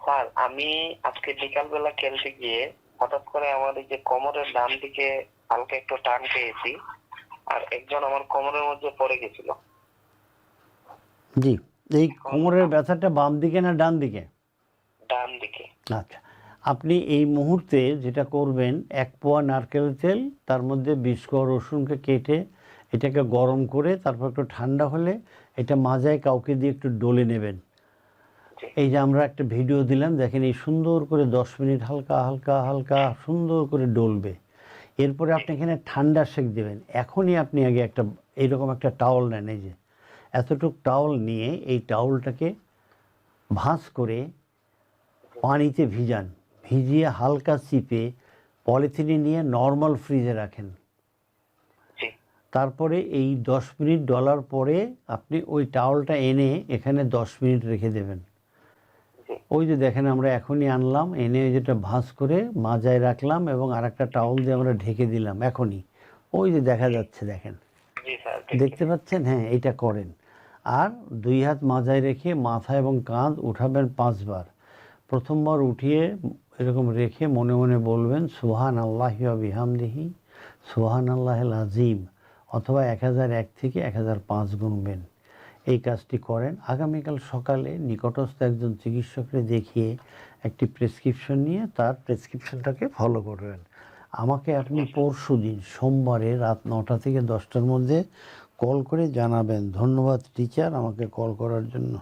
Sir আমি আজকে বিকালবেলা খেলতে গিয়ে হঠাৎ করে আমার এই যে কোমরের ডান দিকে হালকা একটু টান পেয়েছি, আর একজন আমার কোমরের মধ্যে পড়ে গেছিল। জি, এই এখন কোমরের ব্যথাটা বাম দিকে না ডান দিকে? ডান দিকে। আচ্ছা, আপনি এই মুহূর্তে যেটা করবেন, 1 পোয়া নারকেল তেল, তার মধ্যে 20 কোয়া রসুনকে কেটে এটাকে গরম করে তারপর একটু ঠান্ডা হলে এটা মাজায় কাউকে দিয়ে একটু ডলে নেবেন। জি এই যে আমরা একটা ভিডিও দিলাম, দেখেন এই সুন্দর করে 10 মিনিট হালকা হালকা হালকা সুন্দর করে ডলবে। এরপরে আপনি এখানে ঠান্ডা সেঁক দেবেন। এখনই আপনি আগে একটা এইরকম একটা টাওয়াল নেন, এই যে এতটুক টাওয়াল নিয়ে এই টাওয়ালটাকে ভাঁজ করে পানিতে ভিজান, ভিজিয়ে হালকা চিপে পলিথিনে নিয়ে নর্মাল ফ্রিজে রাখেন। জি তারপরে এই 10 মিনিট ডলার পরে আপনি ওই টাওয়ালটা এনে এখানে 10 মিনিট রেখে দেবেন। জি ওই যে দেখেন আমরা এখনই আনলাম, এনে যেটা ভাঁজ করে মাজায় রাখলাম এবং আরেকটা টাওয়াল দিয়ে আমরা ঢেকে দিলাম এখনই। ওই যে দেখা যাচ্ছে, দেখেন, জি স্যার, দেখতে পাচ্ছেন? হ্যাঁ, এটা করেন। আর 2 হাত মাজায় রেখে মাথা এবং কাঁধ উঠাবেন 5 বার। প্রথমবার উঠিয়ে এরকম রেখে মনে মনে বলবেন সুবহানাল্লাহি ওয়া বিহামদিহি সুবহানাল্লাহিল আযীম, অথবা 1001 থেকে 1005 গুনবেন। এই কাজটি করেন। আগামীকাল সকালে নিকটস্থ একজন চিকিৎসককে দেখিয়ে একটি প্রেসক্রিপশন নিয়ে তার প্রেসক্রিপশনটাকে ফলো করবেন। আমাকে আপনি পরশুদিন সোমবারে রাত 9টা থেকে 10টার মধ্যে কল করে জানাবেন। ধন্যবাদ টিচার আমাকে কল করার জন্য।